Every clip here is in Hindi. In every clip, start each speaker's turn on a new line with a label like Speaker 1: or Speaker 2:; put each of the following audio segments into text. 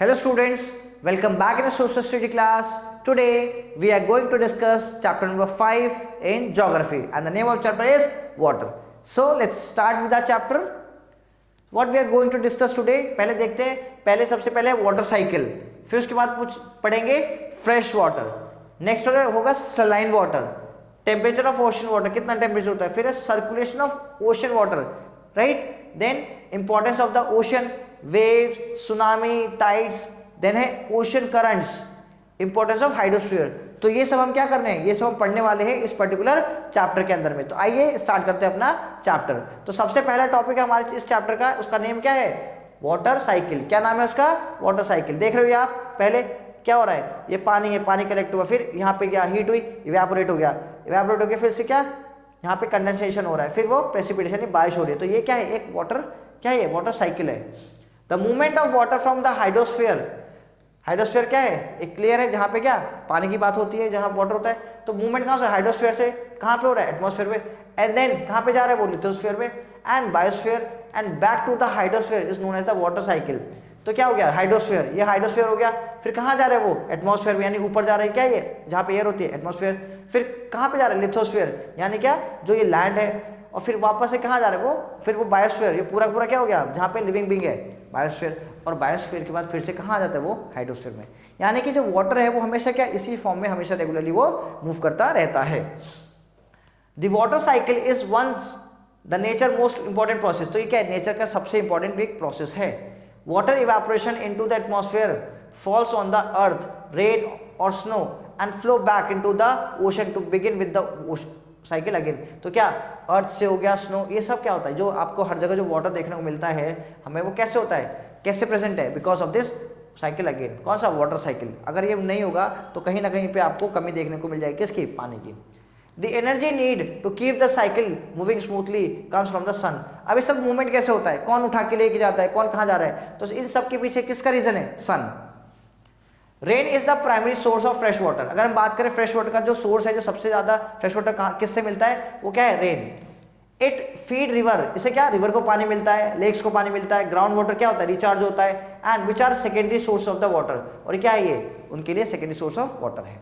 Speaker 1: Hello students, welcome back in the social study class. Today we are going to discuss chapter number 5 in geography and the name of chapter is water. So let's start with the chapter. What we are going to discuss today, पहले देखते हैं, पहले सबसे पहले वाटर साइकिल, फिर उसके बाद कुछ पढ़ेंगे फ्रेश वाटर, नेक्स्ट होगा saline water, temperature of ocean water, कितना टेम्परेचर होता है, फिर circulation of ocean water, right, then importance of the ocean, waves, tsunami, tides, then है ocean currents, importance of hydrosphere. तो ये सब हम क्या कर रहे हैं, ये सब हम पढ़ने वाले हैं इस पर्टिकुलर चैप्टर के अंदर में. तो आइए स्टार्ट करते हैं अपना चैप्टर. तो सबसे पहला टॉपिक है हमारे इस चैप्टर का, उसका नेम क्या है, वाटर साइकिल. क्या नाम है उसका, वाटर साइकिल. देख रहे हो आप, पहले क्या हो रहा है, ये पानी है, पानी कलेक्ट हुआ, फिर यहाँ पे क्या हीट हुई, इवेपोरेट हो गया, इवेपोरेट हो गया, फिर से क्या यहाँ पे कंडेंसेशन हो रहा है, फिर वो प्रेसिपिटेशन, बारिश हो रही है. तो ये क्या है, एक वाटर, क्या है, वाटर साइकिल है. The movement of water from the hydrosphere, hydrosphere क्या है, एक क्लियर है जहाँ पे क्या पानी की बात होती है, जहाँ वाटर होता है. तो मूवमेंट कहाँ से, हाइड्रोस्फीयर से कहाँ पे हो रहा है, एटमॉस्फेयर पे, एंड देन कहाँ पे जा रहा है वो, लिथोस्फीयर में, and biosphere and back to the hydrosphere is known as the water cycle. तो क्या हो गया, हाइड्रोस्फीयर, ये हाइड्रोस्फीयर हो गया, फिर कहाँ जा रहा है वो, एटमॉस्फेयर में, यानी ऊपर जा रहा है क्या, ये जहाँ पे एयर होती है, एटमॉस्फेयर. फिर कहाँ पे जा रहा है, लिथोस्फीयर, यानी क्या जो ये लैंड है, और फिर वापस से कहाँ जा रहा है वो, फिर वो बायोस्फीयर, ये पूरा पूरा क्या हो गया, जहाँ पे लिविंग बीइंग है, बायोस्फीयर, और बायोस्फीयर के बाद फिर से कहाँ आ जाता है वो, हाइड्रोस्फीयर में. यानी कि जो वाटर है वो हमेशा क्या, इसी फॉर्म में हमेशा रेगुलरली वो मूव करता रहता है. The water cycle is once the nature most important process. तो ये क्या है, नेचर का सबसे इंपॉर्टेंट एक प्रोसेस है. Water evaporation into the atmosphere falls on the earth, rain और snow and flow back into the ocean to begin with the cycle again. तो क्या अर्थ से हो गया स्नो, ये सब क्या होता है, जो आपको हर जगह जो वाटर देखने को मिलता है हमें, वो कैसे होता है, कैसे प्रेजेंट है, because of this cycle again. कौन सा, वाटर साइकिल. अगर ये नहीं होगा तो कहीं ना कहीं पे आपको कमी देखने को मिल जाएगी, किसकी, पानी की. The energy need to keep the cycle moving smoothly comes from the sun. अब ये सब मूवमेंट कैसे होता है, कौन उठा के लेके जाता है, कौन कहाँ जा रहा है, तो इन सब के पीछे किसका रीजन है, sun. Rain is the primary source of fresh water. अगर हम बात करें फ्रेश वाटर का जो सोर्स है, जो सबसे ज्यादा फ्रेश वाटर किससे मिलता है, वो क्या है, रेन. इट फीड रिवर, इसे क्या, रिवर को पानी मिलता है, लेक्स को पानी मिलता है, ग्राउंड वाटर क्या होता है, रिचार्ज होता है, and which are secondary source of the water. और क्या है ये, उनके लिए सेकेंडरी सोर्स ऑफ वाटर है.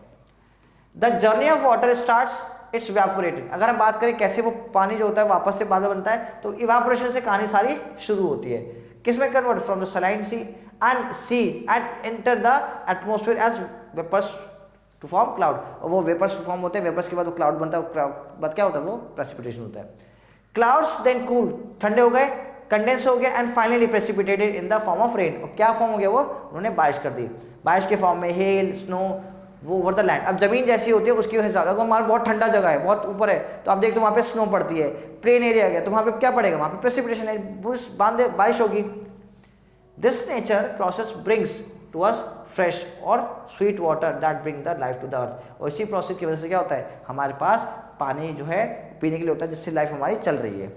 Speaker 1: The journey of water starts it's evaporated. अगर हम बात करें कैसे वो पानी जो होता है वापस से बादल बनता है, तो इवेपोरेशन से कहानी सारी शुरू होती है. किसमें convert, from the saline sea and sea and enter the atmosphere as vapours to form cloud. और वो वेपर्स फॉर्म होते हैं, वेपर्स के बाद वो क्लाउड बनता है, क्लाउड बाद क्या होता है, वो प्रेसिपिटेशन होता है. क्लाउड्स देन कूल, ठंडे हो गए, कंडेंस हो गए, and finally precipitated in the form of rain. और क्या फॉर्म हो गया वो, उन्होंने बारिश कर दी, बारिश के फॉर्म में, हेल, स्नो, वो ओवर द लैंड. अब जमीन जैसी होती है उसकी हिसाब, अगर हमारा बहुत ठंडा जगह है, बहुत ऊपर है, तो आप देखते हो वहाँ पे स्नो पड़ती है. प्लेन एरिया गया तो वहाँ पे क्या पड़ेगा, वहाँ पे प्रेसिपिटेशन है, बारिश होगी. This nature process brings to us fresh और sweet water that bring the life to the earth. और इसी प्रोसेस की वजह से क्या होता है, हमारे पास पानी जो है पीने के लिए होता है, जिससे लाइफ हमारी चल रही है.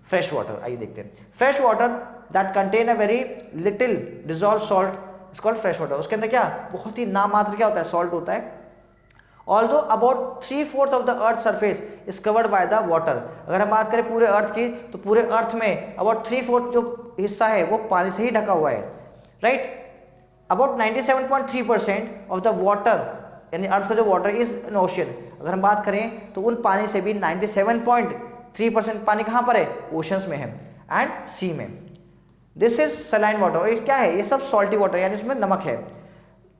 Speaker 1: फ्रेश वाटर, आइए देखते हैं. Fresh water that contain a very little dissolve salt is called fresh water. उसके अंदर क्या, बहुत ही नाम मात्र क्या होता है, सॉल्ट होता है. Although about 3/4 of the earth surface is covered by the water. अगर हम बात करें पूरे अर्थ की, तो पूरे अर्थ में अबाउट 3/4 जो हिस्सा है वो पानी से ही ढका हुआ है, right. About 97.3% of the water, यानी अर्थ का जो वाटर इज एन ओशियन. अगर हम बात करें तो उन पानी से भी 97.3% पानी कहाँ पर है, ओशंस में है एंड सी में. This is saline water. और क्या है, ये सब सॉल्टी वाटर, यानी इसमें नमक है.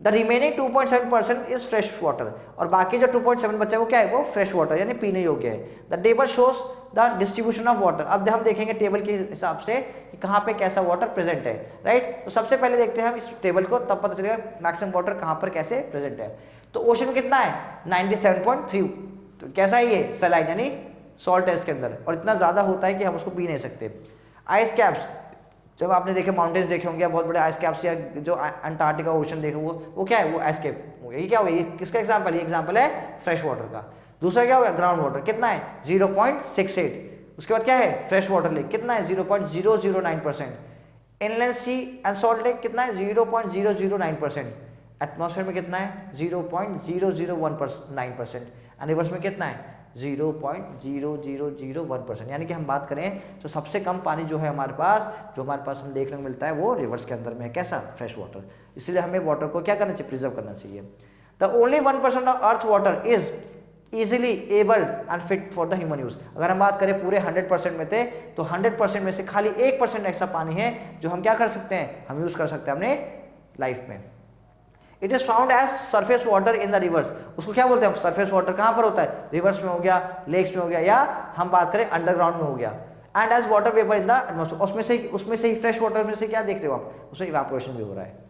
Speaker 1: The remaining 2.7% is fresh water. और बाकी जो 2.7 बचा है वो क्या है, वो फ्रेश वाटर यानी पीने योग्य है. The table shows the distribution of water. अब हम देखेंगे टेबल के हिसाब से कि कहाँ पे कैसा वाटर प्रेजेंट है, राइट. तो सबसे पहले देखते हैं हम इस टेबल को, तब पता चलेगा मैक्सिमम वाटर कहाँ पर कैसे प्रेजेंट है. तो ओशन कितना है, 97.3. तो कैसा है ये, सलाइन यानी सॉल्ट है इसके अंदर, और इतना ज़्यादा होता है कि हम उसको पी नहीं सकते. आइस कैप्स, जब आपने देखे माउंटेन्स देखे होंगे, बहुत बड़े आइस कैप्स, या जो अंटार्कटिका ओशन देखे वो क्या है, वो आइस कैप हो गया. ये क्या हो गया, ये किसका एग्जांपल है, ये एग्जांपल है फ्रेश वाटर का. दूसरा क्या हो गया, ग्राउंड वाटर, कितना है 0.68. उसके बाद क्या है, फ्रेश वाटर लेक, कितना है 0.009%. Inland sea and salt lake कितना है, 0.009%. एटमॉस्फेयर में कितना है, 0.001%. एंड रिवर्स में कितना है, 0.0001%, यानी कि हम बात करें तो सबसे कम पानी जो है हमारे पास, जो हमारे पास हम देखने को मिलता है वो रिवर्स के अंदर में है। कैसा? Fresh water. इसलिए हमें वाटर को क्या करना चाहिए? प्रिजर्व करना चाहिए। The only 1% of earth water is easily able and fit for the human use. अगर हम बात करें पूरे 100% में थे तो 100% में से खाली 1% ऐसा पानी है जो हम क्या कर सकते हैं? हम यूज कर सकते हैं अपने लाइफ में। It is found as surface water in the rivers. उसको क्या बोलते हैं? सरफेस वाटर कहाँ पर होता है? रिवर्स में हो गया, लेक्स में हो गया, या हम बात करें अंडरग्राउंड में हो गया। And as water vapour in the atmosphere. उसमें से ही फ्रेश वाटर में से क्या देख रहे हो आप? उसमें इवेपोरेशन भी हो रहा है।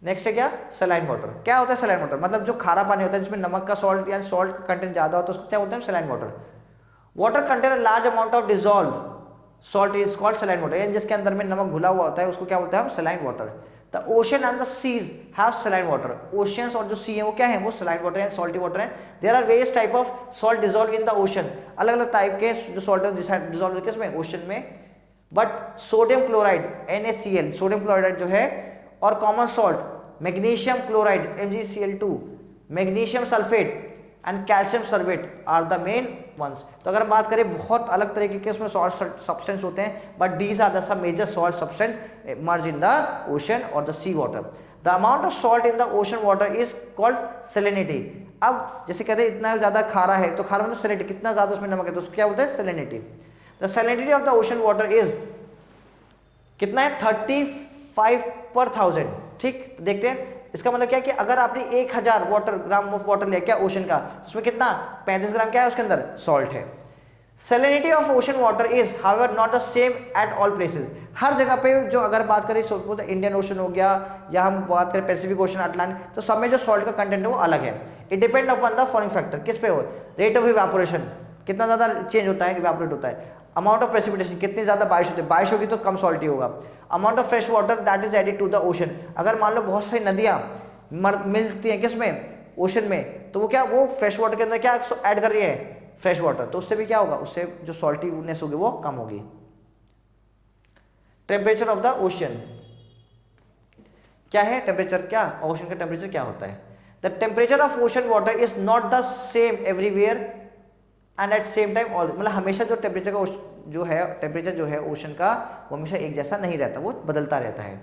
Speaker 1: नेक्स्ट है क्या? Saline water. क्या होता है सलाइन वाटर? मतलब जो खारा पानी होता है जिसमें नमक का सॉल्ट या सॉल्ट का कंटेंट ज्यादा होता है उसको क्या बोलते हैं? Saline water. Water contain a large amount of dissolve salt is called saline water. यानी जिसके अंदर में नमक घुला हुआ होता है उसको क्या बोलते हैं हम? Saline water. The ocean and the seas have saline water. Oceans और जो सी है वो क्या है? वो सलाइन वाटर है, सॉल्टी वाटर है। There are various type of salt dissolve in the ocean. अलग अलग टाइप के जो सॉल्ट डिजॉल्व किसमें? ओशन में। But sodium chloride NaCl, sodium chloride जो है, और common salt magnesium chloride MgCl2, magnesium sulphate and calcium sulphate are the main ones. तो अगर हम बात करें बहुत अलग तरीके के उसमें सॉल्ट सब्सटेंस होते हैं, but these are the some major salt substance merge in the ocean और the sea water. The amount of salt in the ocean water is called salinity. अब जैसे कहते हैं इतना ज्यादा खारा है तो खारा मतलब सैलिनिटी, कितना ज्यादा उसमें नमक है तो उसको क्या बोलते हैं? Salinity. The salinity of the ocean water is कितना है? 35/1000। ठीक, देखते हैं इसका मतलब क्या है कि अगर आपने 1000 ग्राम ऑफ वाटर लिया क्या ओशन का, तो उसमें कितना? 35 ग्राम क्या है? उसके अंदर सॉल्ट है। Salinity of ocean water is however not the same at all places. हर जगह पे जो अगर बात करें इंडियन ओशन हो गया या हम बात करें पैसिफिक ओशन, अटलांटिक, तो सब में जो सॉल्ट का कंटेंट है वो अलग है। It depend upon the following factor. किस पे हो? रेट ऑफ इवेपोरेशन, कितना ज्यादा चेंज होता है, इवेपोरेट होता है। अमाउंट ऑफ प्रेसिपिटेशन, कितनी ज्यादा बारिश होती है, बारिश होगी तो कम सॉल्टी होगा। Amount of fresh water that is added to the ocean. अगर मान लो बहुत सारी नदियां मिलती हैं किसमें? ओशन में, तो वो क्या? वो फ्रेश वाटर के अंदर क्या ऐड कर रही है? Fresh water. तो उससे भी क्या होगा? उससे जो सॉल्टीनेस होगी वो कम होगी। टेम्परेचर ऑफ द ओशन क्या है? टेम्परेचर क्या? ओशन का टेम्परेचर क्या होता है? The temperature of ocean water is not the same everywhere and at same time all. मतलब हमेशा जो टेम्परेचर का टेम्परेचर जो है ओशन का वो हमेशा एक जैसा नहीं रहता, वो बदलता रहता है।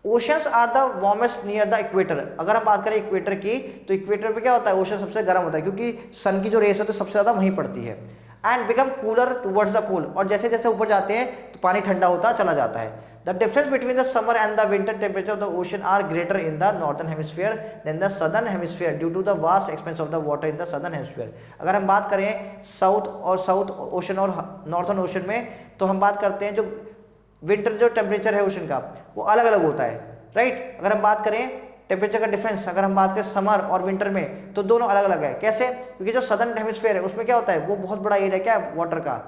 Speaker 1: Oceans are the warmest near the equator. अगर हम बात करें इक्वेटर की, तो इक्वेटर पे क्या होता है? ओशन सबसे गर्म होता है क्योंकि सन की जो रेस होती है सबसे ज्यादा वहीं पड़ती है। And become cooler towards the pole. और जैसे जैसे ऊपर जाते हैं तो पानी ठंडा होता चला जाता है। The difference between the summer and the winter temperature of the ocean are greater in the northern hemisphere than the southern hemisphere due to the vast expanse of the water in the southern hemisphere. अगर हम बात करें साउथ ओशन और नॉर्थर्न ओशन में, तो हम बात करते हैं जो विंटर जो टेम्परेचर है ओशन का वो अलग अलग होता है, राइट। अगर हम बात करें टेम्परेचर का डिफरेंस, अगर हम बात करें समर और विंटर में, तो दोनों अलग अलग है। कैसे? क्योंकि जो सदर्न हेमिस्फीयर है उसमें क्या होता है? वो बहुत बड़ा एरिया क्या है? वाटर का।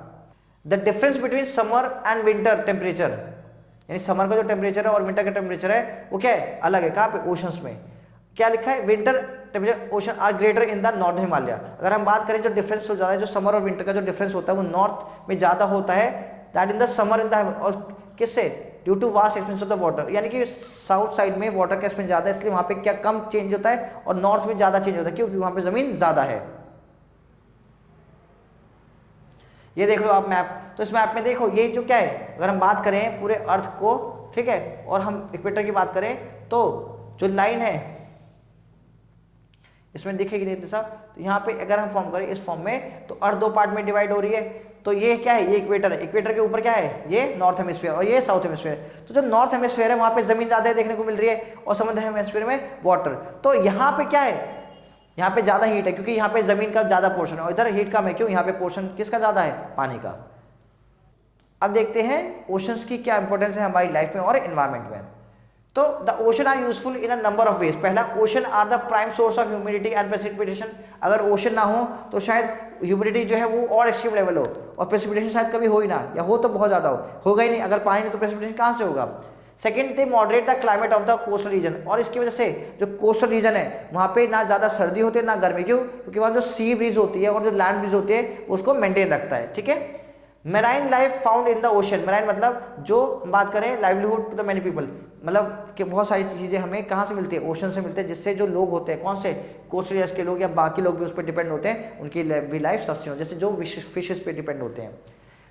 Speaker 1: The difference between summer and winter temperature, यानी समर का जो टेम्परेचर है और विंटर का टेम्परेचर है वो क्या है? अलग है। कहाँ पे? ओशंस में। क्या लिखा है? Winter temperature ocean are greater in the north Himalaya. अगर हम बात करें जो डिफरेंस हो जाता है, जो समर और विंटर का जो डिफरेंस होता है वो नॉर्थ में ज्यादा होता है, that in the summer in the, और किससे? Due to vast expanse of the water. यानी कि साउथ साइड में वाटर का एक्सपेंस ज्यादा है इसलिए वहां पे क्या कम चेंज होता है, और नॉर्थ में ज्यादा चेंज होता है क्योंकि वहां पे जमीन ज्यादा है। ये देख लो आप मैप, तो इस मैप में देखो ये जो क्या है, अगर हम बात करें पूरे अर्थ को, ठीक है, और हम इक्वेटर की बात करें तो जो लाइन है इसमें दिखेगी नहीं साहब, तो यहाँ पे अगर हम फॉर्म करें इस फॉर्म में, तो अर्थ दो पार्ट में डिवाइड हो रही है। तो ये क्या है? ये इक्वेटर है। इक्वेटर के ऊपर क्या है? ये नॉर्थ हेमिस्फीयर और ये साउथ हेमिस्फीयर। तो जो नॉर्थ हेमिस्फीयर है वहां पे जमीन ज्यादा देखने को मिल रही है और समुद्र हेमिस्फीयर में वाटर। तो यहाँ पे क्या है? यहाँ पे ज्यादा हीट है क्योंकि यहाँ पे जमीन का ज्यादा पोर्शन है और इधर हीट कम है। क्यों? यहाँ पे पोर्शन किसका ज्यादा है? पानी का। अब देखते हैं ओशंस की क्या इंपॉर्टेंस है हमारी लाइफ में और एनवायरमेंट में। तो the ocean are useful in a number of ways. पहला, ocean are the prime source of humidity and precipitation. अगर ओशन ना हो तो शायद ह्यूमिडिटी जो है वो और एक्सट्रीम लेवल हो और प्रेसिपिटेशन शायद कभी हो ही ना, या हो तो बहुत ज्यादा होगा ही नहीं। अगर पानी नहीं तो प्रेसिपिटेशन कहाँ से होगा? Second, they moderate the climate of the coastal region. और इसकी वजह से जो कोस्टल रीजन है वहाँ पे ना ज्यादा सर्दी होती है ना गर्मी। क्यों? क्योंकि वहाँ जो सी ब्रीज होती है और जो लैंड ब्रीज होती है उसको मेंटेन रखता है, ठीक है। Marine life found in the ocean, marine मतलब जो हम बात करें livelihood to the many people, मतलब कि बहुत सारी चीज़ें हमें कहाँ से मिलती है, ओशन से मिलते हैं, जिससे जो लोग होते हैं, कौन से, कोस्टल एरियाज के लोग या बाकी लोग भी उस पर डिपेंड होते हैं, उनकी भी लाइफ सस्ती हो, जैसे जो फिशेस पे डिपेंड होते हैं।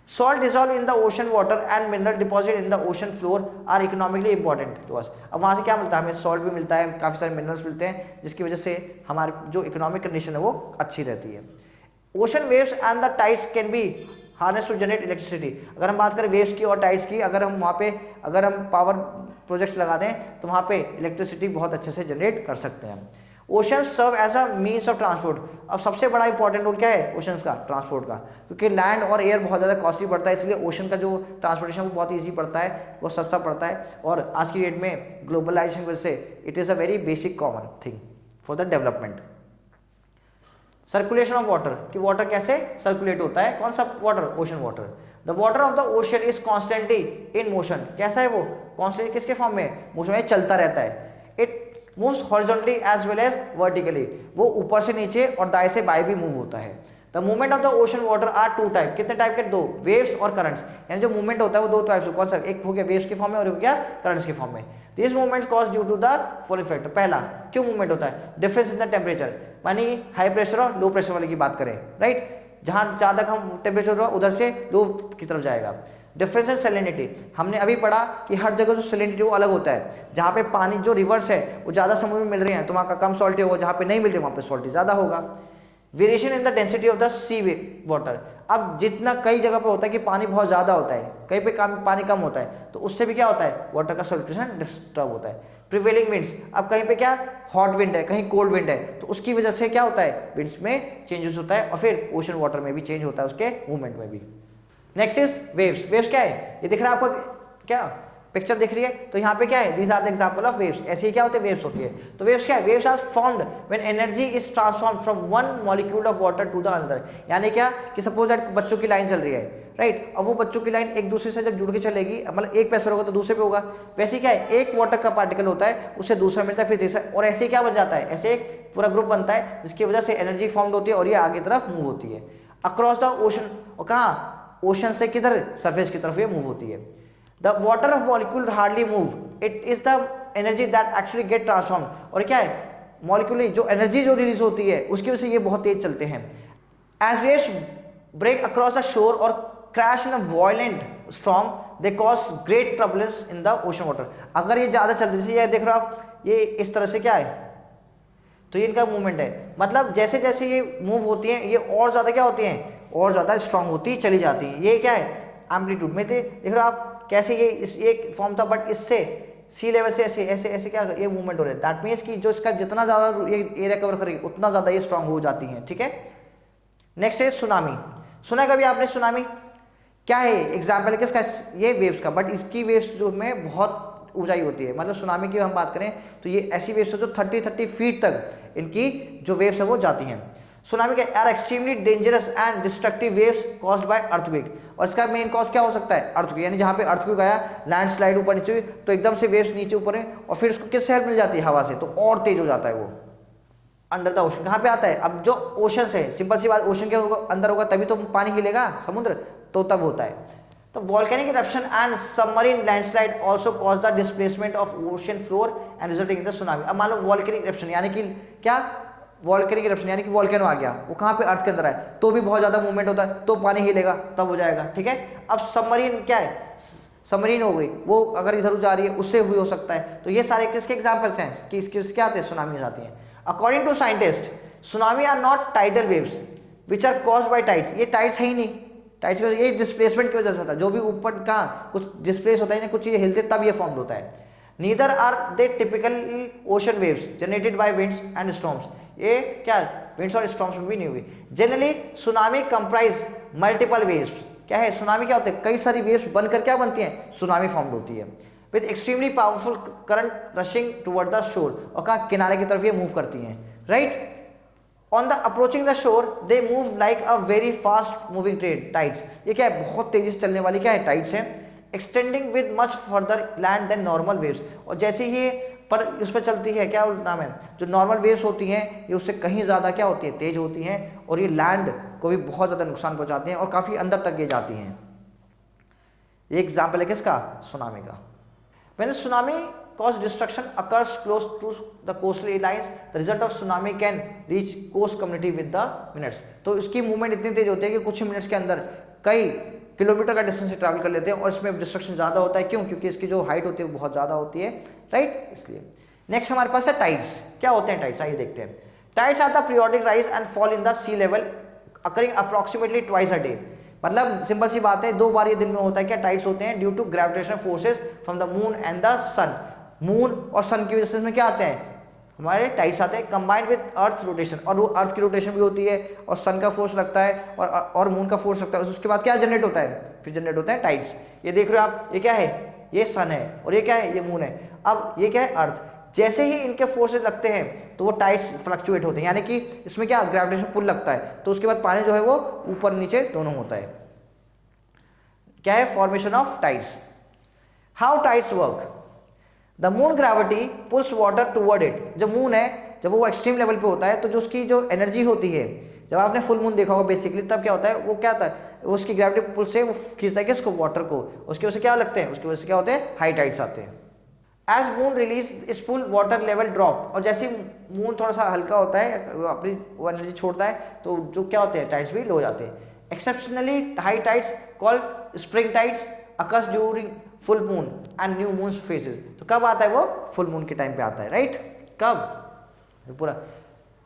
Speaker 1: Salt dissolve in the ocean water and mineral deposit in the ocean floor are economically important to us. अब वहाँ से क्या मिलता है, हमें सॉल्ट भी मिलता है, काफ़ी सारे मिनरल्स मिलते हैं, जिसकी वजह से हमारी जो इकोनॉमिक कंडीशन है वो अच्छी रहती है। Ocean waves and the tides can be harness to generate electricity. अगर हम बात करें वेव्स की और टाइड्स की, अगर हम वहाँ पे अगर हम पावर प्रोजेक्ट्स लगा दें तो वहाँ पे इलेक्ट्रिसिटी बहुत अच्छे से जनरेट कर सकते हैं। Oceans serve as a means of transport. अब सबसे बड़ा इंपॉर्टेंट रोल क्या है ओशंस का, ट्रांसपोर्ट का, क्योंकि लैंड और एयर बहुत ज़्यादा कॉस्टली पड़ता है, इसलिए ओशन का जो ट्रांसपोर्टेशन वो बहुत ईजी पड़ता है, वो सस्ता पड़ता है, और आज की डेट में ग्लोबलाइजेशन की वजह से it is a very basic common thing for the development. Circulation of water, कि वाटर कैसे सर्कुलेट होता है, कौन सा water, ocean water. The water of the ocean is constantly in motion, कैसा है वो, कॉन्स्टेंटली किसके फॉर्म में, मोशन में चलता रहता है। It moves horizontally as well as vertically, वो ऊपर से नीचे और दाएं से बाएं भी मूव होता है। The movement of the ocean water are two type, कितने टाइप के, दो, वेव्स और करंट्स, यानी जो मूवमेंट होता है वो दो टाइप से, कौन सा, एक हो गया वेव्स के फॉर्म में और एक हो गया करंट्स के फॉर्म में। This movement cause due to the following factor. पहला, क्यों मूवमेंट होता है, डिफरेंस इन द टेम्परेचर, मानी हाई प्रेशर और लो प्रेशर वाले की बात करें, राइट, जहां ज्यादा कम टेम्परेचर होगा उधर से लो की तरफ जाएगा। डिफरेंस इन सैलिनिटी, हमने अभी पढ़ा कि हर जगह जो सैलिनिटी वो अलग होता है, जहाँ पे पानी जो रिवर्स है वो ज़्यादा समुद्र में मिल रहे हैं तो वहाँ का कम सॉल्टी होगा, जहाँ पे नहीं मिल रहे वहाँ पे सॉल्टी ज़्यादा होगा। Variation in the density of the sea water, अब जितना कई जगह पे होता है कि पानी बहुत ज़्यादा होता है, कहीं पे पानी कम होता है, तो उससे भी क्या होता है, वाटर का सर्कुलेशन डिस्टर्ब होता है। प्रिवेलिंग विंड्स, अब कहीं पे क्या हॉट विंड है, कहीं कोल्ड विंड है, तो उसकी वजह से क्या होता है, विंड्स में चेंजेस होता है, और फिर ओशन वाटर में भी चेंज होता है, उसके मूवमेंट में भी। Next is waves. वेव्स क्या है, ये दिख रहा है आपको, क्या पिक्चर दिख रही है, तो यहाँ पे क्या है, these are the example of waves, ऐसे ही क्या होते हैं, वेव्स होती है। तो वेव्स क्या है, waves are formed when energy is transformed from one molecule of water to the another. यानी क्या कि सपोज दैट बच्चों की लाइन चल रही है, राइट, अब वो बच्चों की लाइन एक दूसरे से जब जुड़ के चलेगी, मतलब एक प्रेशर होगा तो दूसरे पे होगा, वैसे क्या है, एक वाटर का पार्टिकल होता है, उससे दूसरा मिलता है, फिर तीसरा, और ऐसे क्या बन जाता है, ऐसे एक पूरा ग्रुप बनता है, जिसकी वजह से एनर्जी फॉर्म्ड होती है और ये आगे तरफ मूव होती है अक्रॉस द ओशन। और कहाँ, ओशन से किधर, सरफेस की तरफ ये मूव होती है। The water of molecule hardly move, it is the energy that actually get transform. और क्या है, मॉलिक्यूल जो एनर्जी जो रिलीज होती है उसकी वजह से ये बहुत तेज चलते हैं। As waves break across the shore और crash in a violent storm they cause great turbulence in the ocean water. अगर ये ज़्यादा चल रही है, ये देख रहे हो आप, ये इस तरह से क्या है, तो ये इनका मूवमेंट है, मतलब जैसे जैसे ये मूव होती हैं ये और ज़्यादा क्या होती हैं, और ज़्यादा स्ट्रांग होती चली जाती हैं। ये क्या है, एम्पलीट्यूड में देख रहे हो आप कैसे, ये एक फॉर्म था, बट इससे सी लेवल से ऐसे ऐसे ऐसे क्या ये मूवमेंट हो रहा है। दैट मीन्स कि जो इसका जितना ज़्यादा ये एरिया कवर करेगी उतना ज़्यादा ये स्ट्रांग हो जाती हैं, ठीक है। नेक्स्ट है सुनामी। सुना कभी आपने सुनामी, क्या है एग्जाम्पल किसका, ये वेव्स का, बट इसकी वेव्स जो में बहुत ऊंचाई होती है, मतलब सुनामी की हम बात करें तो ये ऐसी वेव्स है जो 30 फीट तक इनकी जो वेव्स है वो जाती हैं। सुनामी के are extremely dangerous and destructive waves caused by earthquake, और इसका मेन कॉज क्या हो सकता है, अर्थक्वेक, यानी जहाँ पे अर्थक्वेक आया, लैंडस्लाइड ऊपर नीचे हुई, तो एकदम से वेव्स नीचे ऊपर है, और फिर उसको किससे हेल्प मिल जाती है, हवा से, तो और तेज हो जाता है वो अंडर द ओशन। कहाँ पे आता है, अब जो ओशन है, सिंपल सी बात, ओशन के अंदर होगा तभी तो पानी हिलेगा, समुद्र, तो तब होता है। तो volcanic eruption and submarine landslide also cause the displacement of ocean floor and resulting in the tsunami. अब मान लो वॉल्केनिक इरप्शन यानी कि क्या, वॉल्केनिक इरप्शन यानी कि वॉल्केनो आ गया, वो कहाँ पे, अर्थ के अंदर है, तो भी बहुत ज़्यादा मूवमेंट होता है, तो पानी हिलेगा, तब हो जाएगा, ठीक है। अब सबमरीन क्या है, सबमरीन हो गई, वो अगर इधर जा रही है उससे भी हो सकता है। तो ये सारे किसके एग्जाम्पल्स हैं कि इसके क्या आते हैं, सुनामी आती हैं। According to scientist tsunami are not tidal waves which are caused by tides. ये टाइड्स है ही नहीं, टाइड्स की वजह, ये डिस्प्लेसमेंट की वजह से होता है, जो भी ऊपर का कुछ डिस्प्लेस होता है ना, कुछ चीज़ें हिलते तब ये फॉर्म होता है। Neither are they typical ocean waves generated by winds and storms. ये क्या विंड्स और स्टॉर्म्स में भी नहीं हुई। Generally tsunami comprise multiple waves. क्या है सुनामी, क्या होते हैं, कई सारी वेव्स बनकर क्या बनती हैं, सुनामी फॉर्म होती है, with extremely powerful current rushing toward the shore, और कहाँ, किनारे की तरफ ये मूव करती हैं, right. On the approaching the shore they move like a very fast moving tides. ये क्या है, बहुत तेजी से चलने वाली क्या है, टाइड्स है, extending with much further land than normal waves. और जैसे ये पर उस पर चलती है, क्या नाम है, जो नॉर्मल वेव्स होती हैं ये उससे कहीं ज़्यादा क्या होती है, तेज होती हैं, और ये लैंड को भी बहुत ज़्यादा नुकसान पहुंचाती हैं और काफ़ी अंदर तक ये जाती हैं। एक एग्जाम्पल है किसका, सुनामी का। When a tsunami cause destruction occurs close to the coastal lines, the result of tsunami can reach coast community with the minutes. तो इसकी मूवमेंट इतनी तेज होती है कि कुछ ही मिनट्स के अंदर कई किलोमीटर का डिस्टेंस ट्रैवल कर लेते हैं, और इसमें डिस्ट्रक्शन ज़्यादा होता है। क्यों? क्योंकि इसकी जो हाइट होती है वो बहुत ज़्यादा होती है, राइट, इसलिए। नेक्स्ट हमारे पास है टाइड्स। क्या होते हैं टाइड्स, आइए देखते हैं। Tides are the periodic rise and fall in the sea level occurring approximately twice a day. मतलब सिंपल सी बात है, 2 बार ये दिन में होता है। क्या टाइड्स होते हैं? Due to gravitational forces from the moon and the sun. Moon और सन की वजह से इसमें क्या आते हैं, हमारे टाइड्स आते हैं, कंबाइंड विद अर्थ रोटेशन। और वो अर्थ की रोटेशन भी होती है, और सन का फोर्स लगता है, और मून का फोर्स लगता है। उसके बाद क्या जनरेट होता है, फिर जनरेट होता है टाइड्स। ये देख रहे हो आप, ये क्या है, ये सन है, और ये क्या है, ये मून है। अब ये क्या है, अर्थ। जैसे ही इनके फोर्सेस लगते हैं तो वो टाइड्स फ्लक्चुएट होते हैं, यानी कि इसमें क्या ग्रेविटेशन पुल लगता है, तो उसके बाद पानी जो है वो ऊपर नीचे दोनों होता है। क्या है, formation of tides. How tides work, the moon gravity pulls water toward it. जब मून है, जब वो एक्सट्रीम लेवल पे होता है, तो जो उसकी जो एनर्जी होती है, जब आपने फुल मून देखा होगा बेसिकली, तब क्या होता है, वो क्या होता है, उसकी ग्रेविटी पुल से वो खींचता है किसको, वाटर को। उसकी वजह से क्या लगते हैं, उसकी वजह से क्या होते हैं, हाई टाइड्स आते हैं। एज मून रिलीज इस पुल वाटर लेवल ड्रॉप, और जैसे मून थोड़ा सा हल्का होता है, अपनी वो एनर्जी छोड़ता है, तो जो क्या होते हैं, टाइड्स भी लो जाते हैं। Exceptionally high tides called spring tides occurs during full moon and new moon phases. तो कब आता है वो, फुल मून के टाइम पे आता है, राइट, कब, पूरा।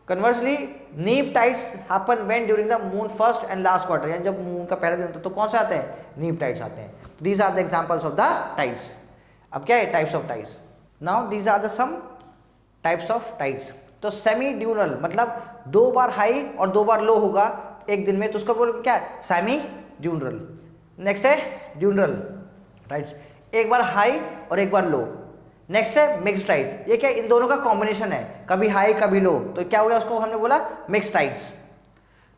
Speaker 1: कन्वर्सली नीप tides happen when during the moon first and last quarter, यानी जब मून का पहला दिन होता है तो कौन से आते हैं, नीप टाइड्स आते हैं। These are the examples of the tides. अब क्या है, types of tides. Now these are the some types of tides. तो सेमी ड्यूरल मतलब 2 बार हाई और 2 बार लो होगा एक दिन में, तो उसका बोल क्या है, सेमी ड्यूरल। नेक्स्ट है ड्यूरल टाइड्स, एक बार हाई और एक बार लो। नेक्स्ट है मिक्स टाइड, ये क्या, इन दोनों का कॉम्बिनेशन है, कभी हाई कभी लो, तो क्या हो गया, उसको हमने बोला mix tides.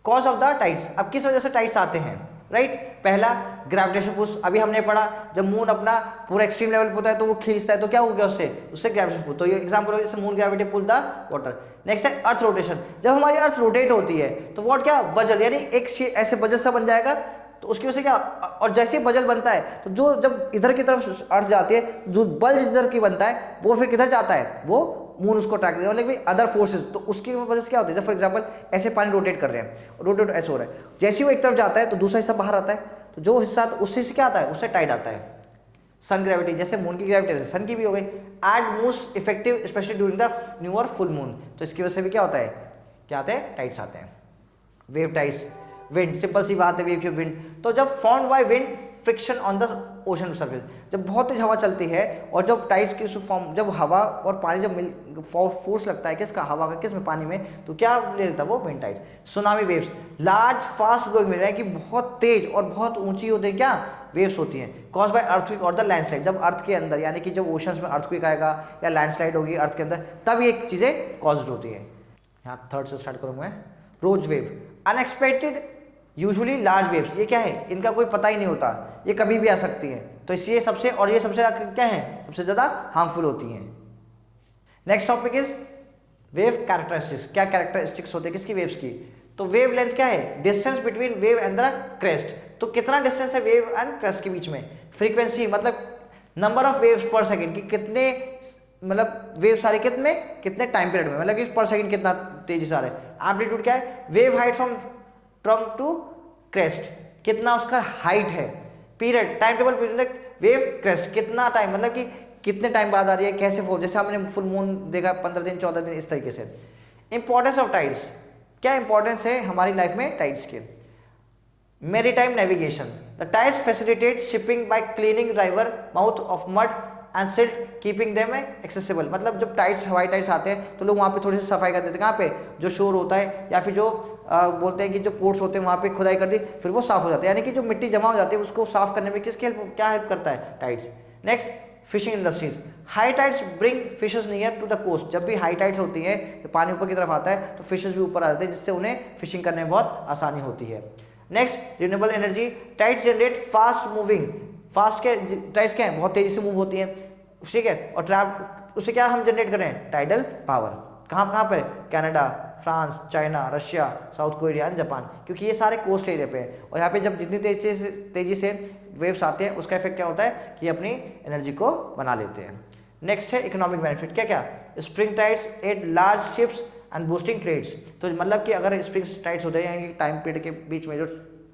Speaker 1: Cause of the tides, अब किस वजह से टाइड्स आते हैं, राइट। पहला ग्रेविटेशन पुश, अभी हमने पढ़ा, जब मून अपना पूरा एक्सट्रीम लेवल पे होता है तो वो खींचता है, तो क्या हो गया उससे ग्रेविटेशन पुल। तो ये एग्जांपल हो, जैसे moon gravity pull the water. Next है अर्थ रोटेशन, जब हमारी अर्थ रोटेट होती है तो व्हाट, क्या, बजल, यानी एक ऐसे बजल सा बन जाएगा, तो उसकी वजह से क्या, और जैसे बजल बनता है तो जो जब इधर की तरफ अर्थ जाती है, जो बल्ज इधर की बनता है वो फिर किधर जाता है, वो मून उसको ट्रैक करेगा, लेकिन अदर फोर्सेस, तो उसकी वजह से क्या होता है, जब फॉर एग्जांपल ऐसे पानी रोटेट कर रहे हैं, रोटेट ऐसे हो रहा है, जैसे ही वो एक तरफ जाता है तो दूसरा हिस्सा बाहर आता है, तो जो हिस्सा उससे से क्या आता है, उससे टाइड आता है। सन ग्रेविटी, जैसे मून की ग्रेविटी वैसे सन की भी हो गई। And most effective specially during the new और फुल मून, तो इसकी वजह से भी क्या होता है, क्या आते हैं, टाइड्स आते हैं। वेव टाइड्स, विंड, सिंपल सी बात है, वेव की विंड, तो जब formed by wind friction on the ocean surface, जब बहुत तेज हवा चलती है और जब टाइड्स की फॉर्म, जब हवा और पानी जब मिल फोर्स लगता है किसका, हवा का, किस में, पानी में, तो क्या ले लेता है वो, wind tides. Tsunami waves, large fast flowing wave, कि बहुत तेज और बहुत ऊंची होती है क्या, वेव्स होती हैं। कॉज बाय अर्थक्वेक और द लैंडस्लाइड, जब अर्थ के अंदर, यानी कि जब ओशंस में अर्थक्वेक आएगा या लैंडस्लाइड होगी अर्थ के अंदर, तब ये चीज़ें कॉज्ड होती है। यहाँ थर्ड से स्टार्ट करूँगा मैं। Rogue wave, unexpected usually large waves, ये क्या है, इनका कोई पता ही नहीं होता, ये कभी भी आ सकती हैं, तो इसलिए सबसे, और ये सबसे क्या है, सबसे ज़्यादा हार्मफुल होती हैं। Next topic is wave characteristics, क्या कैरेक्टरिस्टिक्स होते हैं किसकी, वेव्स की। तो वेव लेंथ क्या है, distance between wave and the crest, तो कितना डिस्टेंस है वेव एंड क्रेस्ट के बीच में। फ्रीक्वेंसी मतलब नंबर ऑफ वेव्स पर सेकेंड, कि कितने, मतलब वेव सारे कितने टाइम पीरियड में, मतलब कि पर सेकेंड कितना तेजी से आ रहे हैं। एम्पलीट्यूड क्या है, wave height from trunk to crest, कितना उसका हाइट है। Period, time table period, wave crest कितना टाइम, मतलब कि कितने टाइम बाद आ रही है, कैसे फॉर्म, जैसे हमने फुल मून देखा 15 दिन 14 दिन, इस तरीके से। इंपॉर्टेंस ऑफ टाइड्स, क्या इंपॉर्टेंस है हमारी लाइफ में टाइड्स के। Maritime navigation, the tides facilitate shipping bye cleaning river mouth of mud and silt keeping them accessible, मतलब जब टाइड्स, हवाई टाइड्स आते हैं तो लोग वहाँ पे थोड़ी सी सफाई कर देते हैं, कहाँ पे, जो शोर होता है या फिर जो बोलते हैं कि जो पोर्ट्स होते हैं वहाँ पे खुदाई कर दी, फिर वो साफ हो जाते हैं, यानी कि जो मिट्टी जमा हो जाती है उसको साफ करने में किसकी हेल्प, क्या हेल्प करता है, tides. Next fishing industries, high tides bring fishes near to the coast, जब भी हाई टाइड्स होती है तो पानी ऊपर की तरफ आता है तो फिशेस भी ऊपर आ जाते हैं, जिससे उन्हें फिशिंग करने में बहुत आसानी होती है। Next renewable energy, tides generate fast moving, fast के टाइड्स क्या है, बहुत तेजी से मूव होती है, ठीक है, और ट्रैप उससे क्या हम जनरेट करें, टाइडल पावर। कहाँ कहाँ पे, Canada, France, China, Russia, south Korea and Japan, क्योंकि ये सारे कोस्ट एरिया पे है। और यहाँ पे जब जितनी तेजी से वेव्स आते हैं उसका इफेक्ट क्या होता है कि अपनी एनर्जी को बना लेते हैं। नेक्स्ट है इकोनॉमिक बेनिफिट। क्या क्या, spring tides at large ships and boosting trades. तो मतलब कि अगर स्प्रिंग टाइड्स होते हैं यानी टाइम पीरियड के बीच में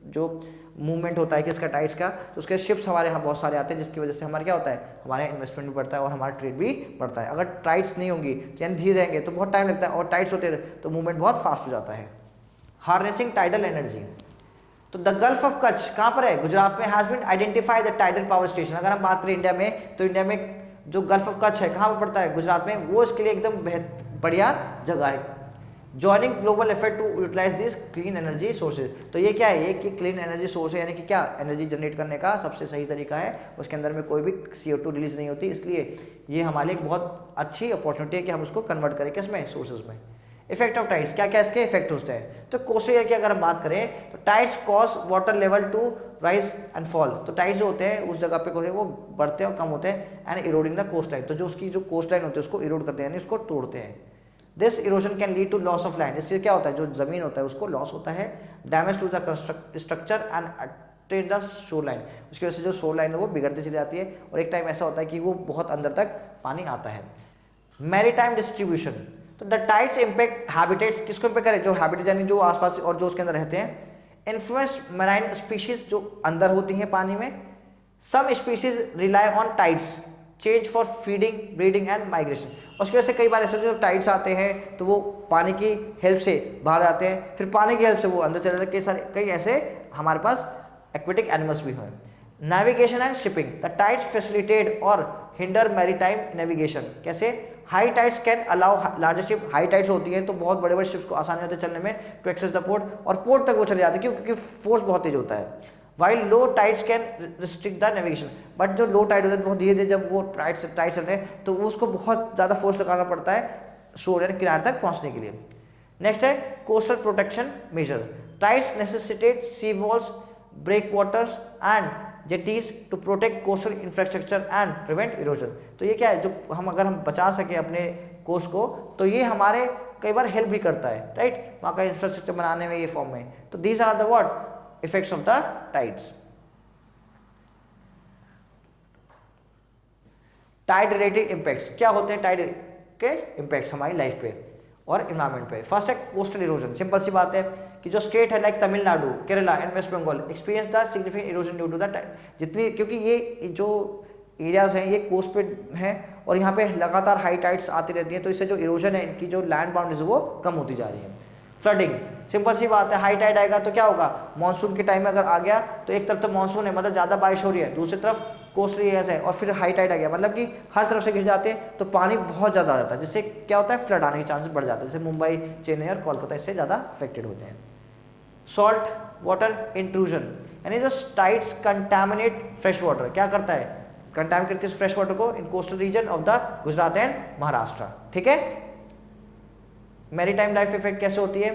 Speaker 1: जो मूवमेंट होता है किसका, टाइड्स का, तो उसके शिप्स हमारे यहाँ बहुत सारे आते हैं, जिसकी वजह से हमारा क्या होता है, हमारा इन्वेस्टमेंट भी बढ़ता है और हमारा ट्रेड भी बढ़ता है। अगर टाइड्स नहीं होंगी यानी धीरे रहेंगे तो बहुत टाइम लगता है, और टाइड्स होते हैं तो मूवमेंट बहुत फास्ट हो जाता है। Harnessing tidal energy. तो द गल्फ ऑफ कच्छ कहाँ पर है, गुजरात में, has been identify the tidal power station. अगर हम बात करें इंडिया में, तो इंडिया में जो गल्फ ऑफ कच्छ है कहाँ पर पड़ता है, गुजरात में, वो इसके लिए एकदम बढ़िया जगह है। Joining global effort to utilise this clean energy sources. तो ये क्या है, ये कि क्लीन एनर्जी सोर्स है, यानी कि क्या, एनर्जी जनरेट करने का सबसे सही तरीका है, उसके अंदर में कोई भी CO2 रिलीज नहीं होती, इसलिए ये हमारे लिए एक बहुत अच्छी अपॉर्चुनिटी है कि हम उसको कन्वर्ट करें किसमें, सोर्सेज में। इफेक्ट ऑफ टाइड्स, क्या क्या इसके इफेक्ट होते हैं। तो कोस्टल एरिया की अगर हम बात करें तो tides cause water level to rise and fall. तो टाइड्स जो होते हैं उस जगह पे वो बढ़ते हैं और कम होते हैं, and eroding the coast line. तो जो उसकी जो कोस्ट लाइन होती है उसको इरोड करते हैं, यानी उसको तोड़ते हैं। This erosion can lead to loss of land. इससे क्या होता है, जो जमीन होता है उसको लॉस होता है। Damage to the structure and attain the shore line. उसकी वजह से जो शोर लाइन है वो बिगड़ती चली जाती है, और एक टाइम ऐसा होता है कि वो बहुत अंदर तक पानी आता है। Maritime distribution. तो द टाइड्स इम्पैक्ट हैबिटेट्स, किसको इम्पैक्ट करे, जो हैबिटेट यानी जो आसपास और जो उसके अंदर रहते हैं। इन्फ्लुएंस मैराइन स्पीशीज, जो अंदर होती हैं पानी में। Some species rely on tides change for feeding, breeding and migration. उसकी वजह से कई बार ऐसे जो टाइड्स आते हैं तो वो पानी की हेल्प से बाहर आते हैं, फिर पानी की हेल्प से वो अंदर चले जाते हैं। कई ऐसे हमारे पास एक्वेटिक एनिमल्स भी हैं। Navigation and shipping. The tides facilitate और हिंडर मैरीटाइम नेविगेशन। कैसे, high tides can allow larger ship. High tides होती है तो बहुत बड़े बड़े शिप्स को आसानी होती है चलने में, टू एक्सेस द पोर्ट, और पोर्ट तक वो चले जाते हैं क्योंकि फोर्स बहुत तेज होता है। While low tides can restrict the navigation. But जो लो टाइड होता है बहुत धीरे धीरे, जब वो टाइड चल रहे हैं तो उसको बहुत ज़्यादा फोर्स लगाना पड़ता है शोर यानी किनारे तक पहुंचने के लिए। नेक्स्ट है coastal protection measure. Tides necessitate sea walls, break waters and jetties to protect coastal infrastructure and prevent erosion. तो ये क्या है, जो हम अगर हम बचा सके अपने कोस्ट को, तो ये हमारे कई बार हेल्प भी करता है, राइट, वहाँ का इंफ्रास्ट्रक्चर बनाने में, ये फॉर्म में। तो these are the what effects of the tides. Tide related impacts, क्या होते हैं टाइड के इम्पैक्ट्स हमारी लाइफ पे और इन्वायरमेंट पे। फर्स्ट है कोस्टल इरोजन। सिंपल सी बात है कि जो स्टेट है like Tamil Nadu, Kerala and West Bengal experience the significant erosion due to the tide. जितनी, क्योंकि ये जो एरियाज हैं ये कोस्ट पे हैं और यहाँ पे लगातार हाई टाइड्स आती रहती हैं, तो इससे जो इरोजन है, इनकी जो लैंड बाउंड्रीज है वो कम होती जा रही है। फ्लडिंग, सिंपल सी बात है, हाई टाइड आएगा तो क्या होगा, मानसून के टाइम में अगर आ गया तो एक तरफ तो मानसून है मतलब ज़्यादा बारिश हो रही है, दूसरी तरफ कोस्टल एरियाज है, और फिर हाई टाइड आ गया मतलब कि हर तरफ से घिर जाते हैं तो पानी बहुत ज़्यादा आ जाता है, जिससे क्या होता है, फ्लड आने के चांसेस बढ़ जाते हैं। जैसे मुंबई, चेन्नई और कोलकाता इससे ज़्यादा अफेक्टेड होते हैं। सॉल्ट वाटर इंट्रूजन, यानी जो टाइड्स कंटामिनेट फ्रेश वाटर, क्या करता है, कंटामिनेट करके फ्रेश वाटर को इन coastal region of the Gujarat and Maharashtra. ठीक है। मैरीटाइम लाइफ इफेक्ट कैसे होती है,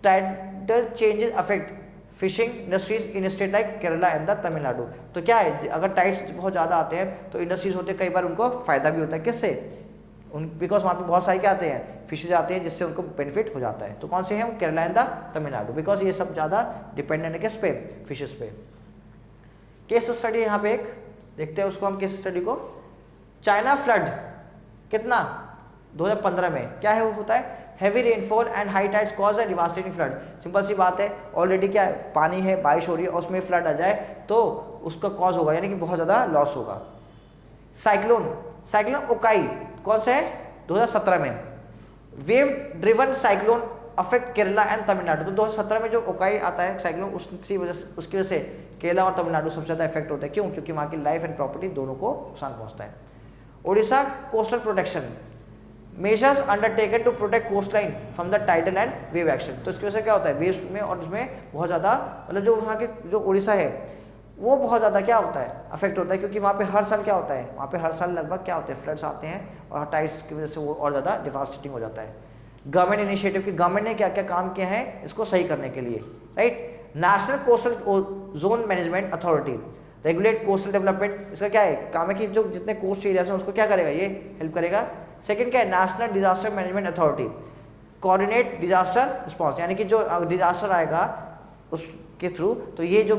Speaker 1: tidal changes affect fishing industries in state like Kerala and the Tamil Nadu. तो क्या है, अगर टाइड्स बहुत ज़्यादा आते हैं तो इंडस्ट्रीज होते हैं, कई बार उनको फायदा भी होता है, किससे, बिकॉज वहाँ पे बहुत सारे क्या आते हैं, फिशेज आते हैं, जिससे उनको बेनिफिट हो जाता है। तो कौन से हैं, Kerala and the Tamil Nadu, because ये सब ज़्यादा डिपेंडेंट है किस पे, फिशेज पे। केस स्टडी यहाँ पे एक देखते हैं, उसको हम केस स्टडी को। चाइना फ्लड कितना 2015 में क्या है, वो होता है heavy rainfall and high tides cause a devastating flood. Simple सी बात है, ऑलरेडी क्या है, पानी है, बारिश हो रही है और उसमें फ्लड आ जाए तो उसका कॉज होगा, यानी कि बहुत ज़्यादा लॉस होगा। साइक्लोन ओकाई कौन सा है, 2017 में। Wave driven cyclone affect Kerala and Tamil Nadu. तो 2017 में जो ओकाई आता है साइक्लोन, उसकी वजह से केरला और तमिलनाडु सबसे ज़्यादा इफेक्ट होता है। क्यों, क्योंकि वहाँ की लाइफ एंड प्रॉपर्टी दोनों को नुकसान पहुँचता है। Odisha coastal protection measures undertaken to protect coast line from the tidal and wave action. तो इसकी वजह से क्या होता है, वेव में और इसमें बहुत ज़्यादा, मतलब जो वहाँ के जो उड़ीसा है वो बहुत ज़्यादा क्या होता है, अफेक्ट होता है, क्योंकि वहाँ पे हर साल क्या होता है, वहाँ पे हर साल लगभग क्या होते हैं, फ्लड्स आते हैं और टाइड्स की वजह से वो और ज़्यादा डिवास्टेटिंग हो जाता है। गवर्नमेंट इनिशिएटिव की, गवर्नमेंट ने क्या क्या काम किया है इसको सही करने के लिए, right. National coastal zone management authority regulate coastal development, इसका क्या है काम है कि जो जितने कोस्ट एरियाज हैं उसको क्या करेगा, ये हेल्प करेगा। सेकंड क्या है, national disaster management authority, coordinate disaster response, यानी कि जो डिजास्टर आएगा उसके थ्रू तो ये जो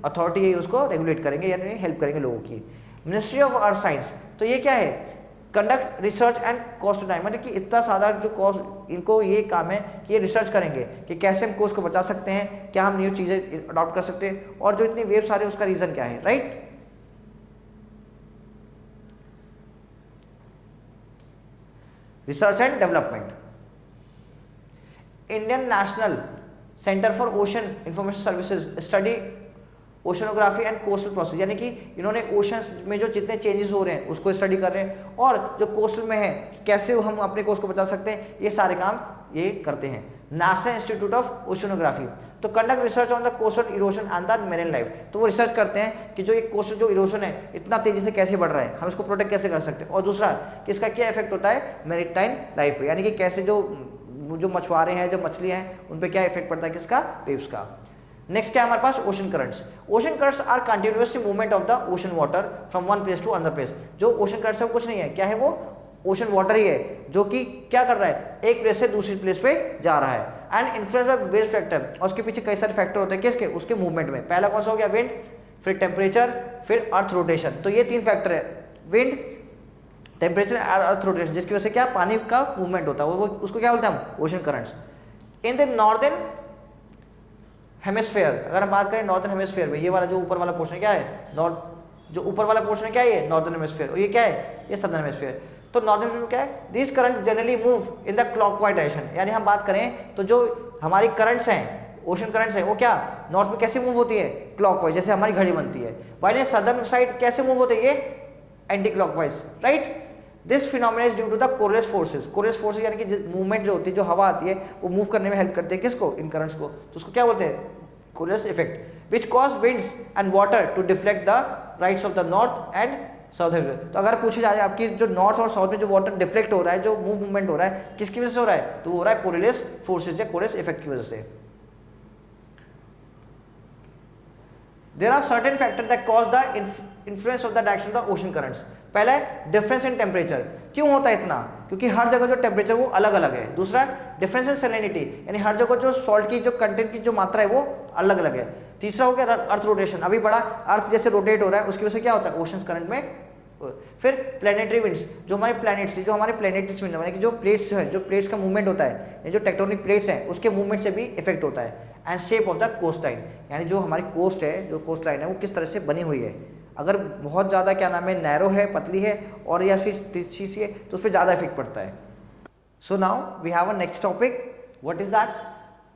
Speaker 1: अथॉरिटी है उसको रेगुलेट करेंगे यानी हेल्प करेंगे लोगों की। मिनिस्ट्री ऑफ अर्थ साइंस, तो ये क्या है, conduct research and cost time, मतलब कि इतना सारा जो कॉस्ट, इनको ये काम है कि ये रिसर्च करेंगे कि कैसे हम कोस्ट को बचा सकते हैं, क्या हम न्यू चीज़ें अडॉप्ट कर सकते हैं, और जो इतनी वेव्स आ रही है उसका रीज़न क्या है, right. Research and development, Indian national centre for ocean information services study oceanography and coastal process, यानी कि इन्होंने ओशंस में जो जितने चेंजेस हो रहे हैं उसको स्टडी कर रहे हैं, और जो कोस्टल में है कैसे हम अपने कोस्ट को बचा सकते हैं, ये सारे काम ये करते हैं। नेशनल इंस्टीट्यूट ऑफ ओशनोग्राफी, तो conduct research on the coastal erosion and the marine life, तो वो रिसर्च करते हैं कि जो ये कोस्टल जो इरोशन है इतना तेजी से कैसे बढ़ रहा है, हम इसको प्रोटेक्ट कैसे कर सकते हैं, और दूसरा कि इसका क्या इफेक्ट होता है मेरिटाइम लाइफ पे, यानी कि कैसे जो मछुआरे हैं, जो मछली हैं, उन पे क्या इफेक्ट पड़ता है किसका, वेव्स का। नेक्स्ट क्या है हमारे पास, ocean currents. Ocean currents are continuously movement of the ocean water from one place to another place. जो ओशन करंट्स है वो कुछ नहीं है, क्या है, वो ओशन वाटर ही है जो कि क्या कर रहा है, एक प्लेस से दूसरी प्लेस पे जा रहा है। And influence by wave factor, और उसके पीछे कई सारे फैक्टर होते हैं किसके, उसके मूवमेंट में। पहला कौन सा हो गया, विंड, फिर टेम्परेचर, फिर अर्थ रोटेशन, तो ये 3 फैक्टर है, विंड, टेम्परेचर, अर्थ रोटेशन, जिसकी वजह से क्या पानी का मूवमेंट होता है, वो उसको क्या बोलते हैं हम, ocean currents. In the northern hemisphere, अगर हम बात करें नॉर्दर्न हेमिस्फीयर में, ये वाला जो ऊपर वाला पोर्शन क्या है, जो ऊपर वाला पोर्शन है क्या है, ये नॉर्दर्न हेमिस्फीयर, और ये क्या है, ये सदर्न हेमिस्फीयर। तो नॉर्दर्न हेमिस्फीयर में क्या है, this current generally move in the clockwise direction, यानी हम बात करें तो जो हमारी करंट्स हैं, ओशन करंट्स हैं, वो क्या नॉर्थ में कैसे मूव होती है, क्लॉकवाइज, जैसे हमारी घड़ी बनती है। वाइल सदर्न साइड कैसे मूव होती है, ये anti clockwise, right. This phenomena is due to the Coriolis forces. Coriolis forces यानी कि मूवमेंट जो होती है, जो हवा आती है वो मूव करने में हेल्प करते हैं किसको, इन करंट्स को, तो उसको क्या बोलते हैं, Coriolis effect, which cause winds and water to deflect the rights of the north and south hemisphere. तो अगर पूछे जाए आपकी जो नॉर्थ और साउथ में जो वाटर डिफ्लेक्ट हो रहा है, जो मूवमेंट हो रहा है, किसकी वजह से हो रहा है, तो वो हो रहा है कोरियस फोर्सेस या कोरियस इफेक्ट की वजह से। There are certain factors that cause the influence of the direction of the ocean currents. पहला है डिफरेंस इन टेम्परेचर, क्यों होता है इतना, क्योंकि हर जगह जो टेम्परेचर वो अलग अलग है। दूसरा डिफरेंस इन सैलिनिटी, यानी हर जगह जो सॉल्ट की जो कंटेंट की जो मात्रा है वो अलग अलग है। तीसरा हो गया अर्थ रोटेशन, अभी बड़ा अर्थ जैसे रोटेट हो रहा है उसकी वजह से क्या होता है, ओशन करंट में। फिर प्लैनेटरी विंड्स, जो हमारे प्लैनेट्स, जो हमारे प्लैनेटरी विंड यानी कि जो प्लेट्स है, जो प्लेट्स का मूवमेंट होता है, ये जो टेक्टोनिक प्लेट्स हैं उसके मूवमेंट से भी इफेक्ट होता है। And shape of the coast line, यानी जो हमारी कोस्ट है, जो कोस्ट लाइन है वो किस तरह से बनी हुई है, अगर बहुत ज़्यादा क्या नाम है, नैरो है, पतली है, और या फिर तिरछी सी है, तो उस पर ज़्यादा इफेक्ट पड़ता है। So now we have a next topic, what is that,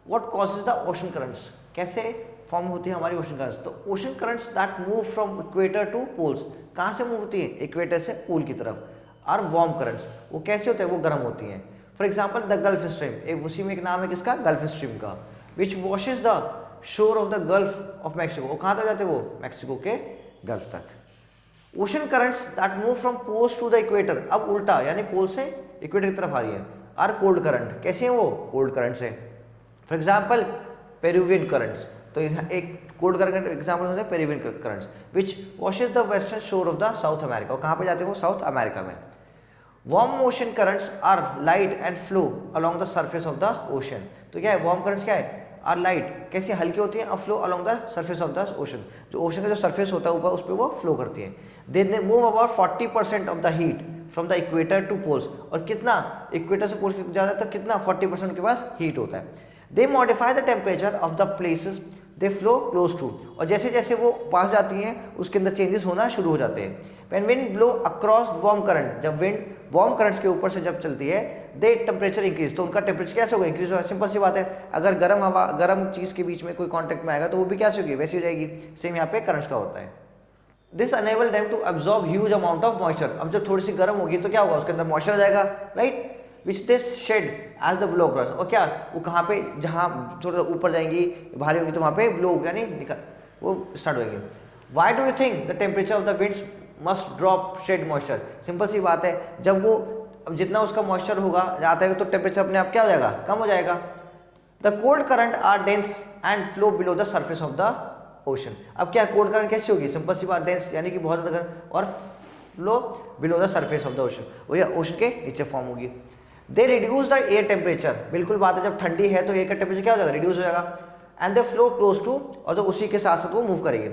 Speaker 1: what causes the ocean currents, कैसे फॉर्म होती है हमारी ओशन करंट्स। तो ocean currents that move from equator to poles, कहाँ से मूव होती है, इक्वेटर से पोल की तरफ। और वार्म करंट्स, वो कैसे होते हैं, वो गर्म होती हैं। For example the Gulf Stream, उसी में एक नाम है किसका, गल्फ स्ट्रीम का, which washes the shore of the gulf of Mexico, वो कहाँ तक जाते हैं, वो मैक्सिको के गल्फ तक। Ocean currents that move from poles to the equator, अब उल्टा यानी पोल से इक्वेटर की तरफ आ रही है। आर कोल्ड करंट, कैसे हैं वो, कोल्ड करंट्स है। फॉर एग्जाम्पल पेरुवियन करंट्स, तो एक कोल्ड करंट एग्जाम्पल होता है Peruvian currents, which washes the western shore of the South America, कहाँ पे जाते हैं वो, साउथ अमेरिका में। Warm ocean currents are light and flow along the surface of the ocean, तो क्या है, वार्म करंट्स क्या है, आर लाइट, कैसी हल्की होती है, flow along the surface of the ocean, जो ओशन का जो सर्फेस होता है ऊपर उस पर वो फ्लो करती है। They move about 40% of the heat from the equator to poles, और कितना इक्वेटर से पोल्स जाता है तो कितना 40% उनके पास हीट होता है। They modify the temperature of the places they flow close to, और जैसे जैसे वो पास जाती हैं उसके अंदर चेंजेस होना शुरू हो जाते हैं। When wind blow across warm current, जब विंड वार्म करंट्स के ऊपर से जब चलती है, दे टेम्परेचर इंक्रीज, तो उनका टेम्परेचर कैसे होगा, इंक्रीज होगा। सिंपल सी बात है, अगर गर्म हवा गर्म चीज़ के बीच में कोई कॉन्टैक्ट में आएगा तो वो भी कैसे होगी, वैसी हो जाएगी। सेम यहाँ पे करंट्स का होता है। This enable them to absorb huge amount of moisture, अब जब थोड़ी सी गर्म होगी तो क्या होगा, उसके अंदर मॉइस्चर आ जाएगा, right, which they shed as the blow cross, और क्या वो कहाँ पे, जहाँ थोड़ा ऊपर जाएंगी भारी होगी तो वहाँ पे ब्लो यानी वो स्टार्ट होगी। Why do you think the temperature of the winds must drop shed moisture, simple सी बात है, जब वो अब जितना उसका मॉइस्चर होगा जाता है तो टेम्परेचर अपने आप क्या हो जाएगा, कम हो जाएगा। The cold current are dense and flow below the surface of the ocean. अब क्या कोल्ड करंट कैसी होगी, सिंपल सी बात, डेंस यानी कि बहुत ज़्यादा गर्म, और flow below the surface of the ocean, वो या ओशन के नीचे फॉर्म होगी। They reduce the air temperature, बिल्कुल बात है, जब ठंडी है तो एयर का टेम्परेचर क्या हो जाएगा, रिड्यूस हो जाएगा। And they flow close to, और जो उसी के साथ साथ वो मूव करेगी।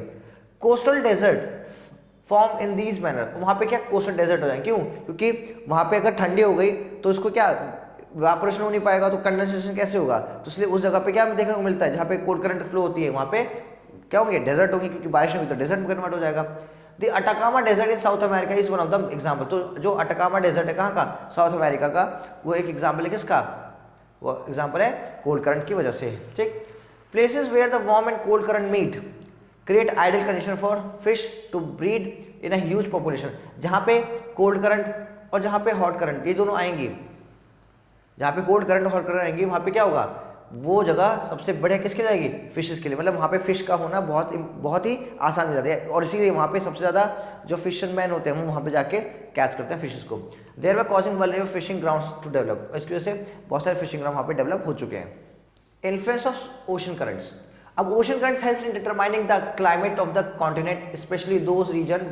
Speaker 1: Coastal desert form in these manner, वहाँ पे क्या कोस्टल डेजर्ट हो जाएंगे, क्यों, क्योंकि वहाँ पे अगर ठंडी हो गई तो इसको क्या इवापोरेशन हो नहीं पाएगा, तो कंडेंसेशन कैसे होगा, तो इसलिए उस जगह पे क्या देखने को मिलता है, जहाँ पे कोल्ड करंट फ्लो होती है वहाँ पे क्या होंगे, डेजर्ट होंगे, क्योंकि बारिश होगी तो डेजर्ट में कन्वर्ट हो जाएगा। The Atacama desert in South America is one of the example, तो जो अटाकामा डेजर्ट है कहाँ का, साउथ अमेरिका का, वो एक एग्जाम्पल है किसका, वो एग्जाम्पल है कोल्ड करंट की वजह से। ठीक, places where the warm and cold current meet create ideal condition for fish to breed in a huge population, जहाँ पे कोल्ड करंट और जहाँ पे हॉट करंट ये दोनों आएंगी, जहाँ पे कोल्ड करंट और हॉट करंट आएंगी वहाँ पे क्या होगा, वो जगह सबसे बढ़िया किसके जाएगी, फिशेस के लिए, मतलब वहाँ पे फिश का होना बहुत ही आसान हो जाता है, और इसीलिए वहाँ पे सबसे ज़्यादा जो फिशरमैन होते हैं वो वहाँ पे जाके कैच करते हैं फिशेस को। There were causing vulnerable fishing grounds to develop, इसकी वजह से बहुत सारे फिशिंग ग्राउंड वहाँ पे डेवलप हो चुके हैं। इन्फ्लुएंस ऑफ ओशन करंट्स, अब ocean currents help in determining the climate of the continent specially those region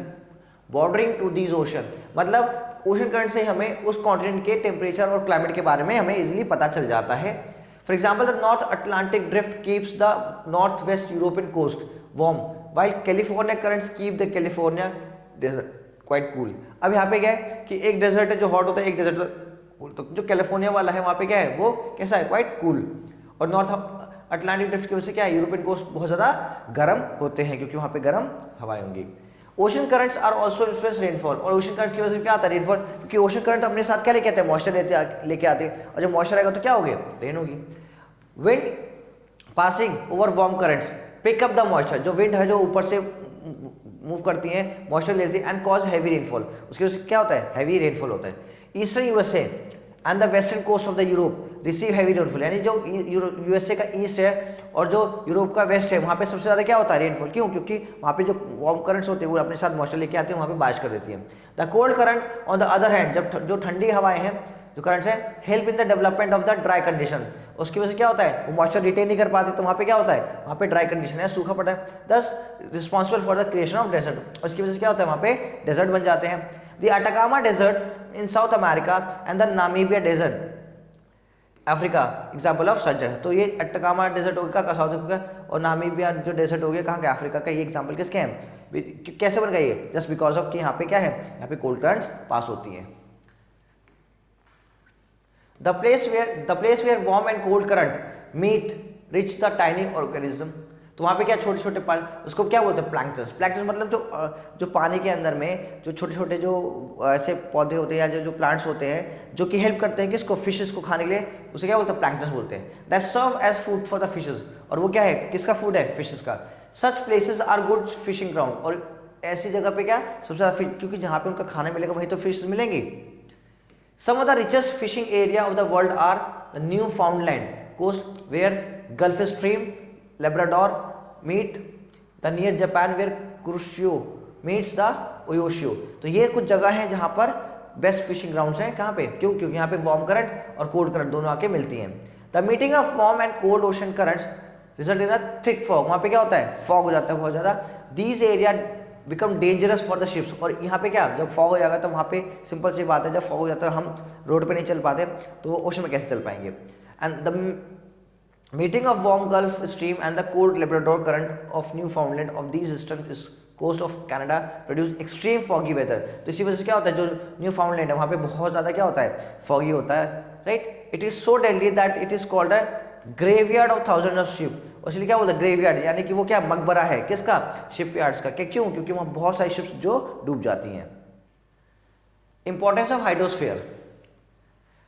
Speaker 1: bordering to these ocean, मतलब ओशन करंट से हमें उस कॉन्टिनेंट के टेम्परेचर और क्लाइमेट के बारे में हमें इजीली पता चल जाता है। For example the North Atlantic drift keeps the north west European coast warm while California currents keep the California desert quite cool. अब यहाँ पे क्या है कि एक डेजर्ट है जो हॉट होता है, एक डेजर्ट तो जो कैलिफोर्निया वाला है वहाँ पे क्या है, वो कैसा है, क्वाइट कूल, और नॉर्थ अटलांटिक ड्रिफ्ट की वजह से क्या है, यूरोपियन कोस्ट बहुत ज़्यादा गर्म होते हैं क्योंकि वहाँ पे गर्म हवाएं होंगी। Ocean currents are also influence rainfall, और ओशन करंट्स की वजह से क्या आता है, रेनफॉल, क्योंकि ओशन करंट अपने साथ क्या लेके आते हैं, मॉइस्चर लेके आते हैं, और जब मॉइस्चर आएगा तो क्या होगी, रेन होगी। Wind passing over warm currents pick up the moisture, जो विंड है जो ऊपर से मूव करती है मॉइस्चर लेती है एंड कॉज हैवी रेनफॉल, उसकी वजह से क्या होता है, हैवी रेनफॉल होता है। Eastern USA and the western coast of the Europe receive heavy rainfall, यानी जो यूएसए का ईस्ट है और जो यूरोप का वेस्ट है वहाँ पे सबसे ज़्यादा क्या होता है, रेनफॉल, क्यों, क्योंकि वहाँ पे जो वार्म करंट्स होते हैं वो अपने साथ मॉइस्चर लेके आते हैं, वहाँ पे बारिश कर देती है। The cold current on the other hand, जब जो ठंडी हवाएं हैं जो करंट्स है help in the development of the dry condition, उसकी वजह से क्या होता है, वो मॉइस्चर रिटेन नहीं कर पाती, तो वहाँ पे क्या होता है, वहाँ पे ड्राई कंडीशन है, सूखा पड़ा है, this responsible for the creation of desert, उसकी वजह से क्या होता है, वहाँ पे डेजर्ट बन जाते हैं। The Atacama desert in South America and the Namibia desert Africa example of such जगह, तो ये अटकामा डेजर्ट हो गया साउथ अफ्रीका, और नामीबिया जो डेजर्ट हो गया कहाँ का, अफ्रीका का, ये एग्जाम्पल किसके हैं, कैसे बन गए ये, जस्ट बिकॉज ऑफ कि यहाँ पे क्या है, यहाँ पे कोल्ड करंट्स पास होती हैं। The place where warm and cold current meet rich the tiny organism, तो वहाँ पे क्या छोटे छोटे पार्ट, उसको क्या बोलते हैं, प्लैंक्टन्स। प्लैंक्टन्स मतलब जो पानी के अंदर में जो छोटे छोटे जो ऐसे पौधे होते हैं या जो प्लांट्स होते हैं जो कि हेल्प करते हैं किसको, फिशेस को खाने के लिए, उसे क्या बोलते हैं, प्लैंक्टन्स बोलते हैं। That serve as food for the fishes, और वो क्या है, किसका फूड है, फिशेस का। Such places are good fishing ground, और ऐसी जगह पे क्या सबसे ज़्यादा फिश, क्योंकि जहाँ पे उनका खाना मिलेगा वहीं तो फिश मिलेंगी। Some of the richest fishing area of the world are the Newfoundland coast where Gulf Stream, Labrador meet the near Japan where Kuroshio meets the Oyashio, तो ये कुछ जगह हैं जहाँ पर बेस्ट फिशिंग ग्राउंड्स हैं, कहाँ पे, क्यों, क्योंकि यहाँ पे वार्म करंट और कोल्ड करंट दोनों आके मिलती हैं। The meeting of warm and cold ocean currents result in a thick fog, वहाँ पे क्या होता है, फॉग हो जाता है बहुत ज़्यादा। These area become dangerous for the ships, और यहाँ पे क्या, जब फॉग हो जाएगा तो वहाँ पे सिंपल सी बात है, जब फॉग हो जाता है हम रोड पे नहीं चल पाते तो ओशन में कैसे चल पाएंगे। And the meeting of warm Gulf Stream and the cold Labrador current of Newfoundland of these eastern coast of Canada produce extreme foggy weather, तो इसी वजह से क्या होता है, जो न्यूफाउंडलैंड है वहाँ पे बहुत ज़्यादा क्या होता है, फॉगी होता है, right. It is so deadly that it is called a graveyard of thousand of ship, और इसलिए क्या बोलते हैं, ग्रेवयार्ड यानी कि वो क्या मकबरा है, किसका, शिप यार्ड्स का, क्यों, क्योंकि वहाँ बहुत सारी शिप्स जो डूब जाती हैं। Importance of hydrosphere,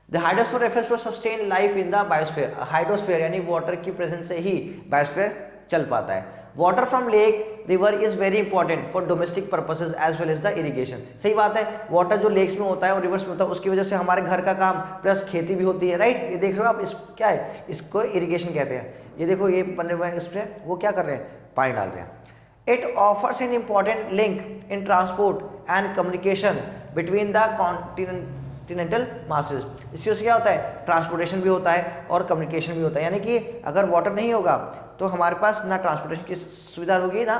Speaker 1: the hydrosphere refers to sustain life in the biosphere, hydrosphere यानी वाटर की प्रेजेंस से ही बायोस्फीयर चल पाता है। Water from lake river is very important for domestic purposes as well as the irrigation, सही बात है, वाटर जो लेक्स में होता है और रिवर्स में होता है उसकी वजह से हमारे घर का काम प्लस खेती भी होती है, राइट। ये देख रहे हो आप, इस क्या है, इसको इरिगेशन कहते हैं। ये देखो ये बने हुए हैं, इस पर वो क्या कर रहे हैं, पानी डाल रहे हैं। It offers an important link in transport and communication between the continent continental masses. इसकी वजह से क्या होता है, ट्रांसपोर्टेशन भी होता है और कम्युनिकेशन भी होता है, यानी कि अगर वाटर नहीं होगा तो हमारे पास ना ट्रांसपोर्टेशन की सुविधा होगी ना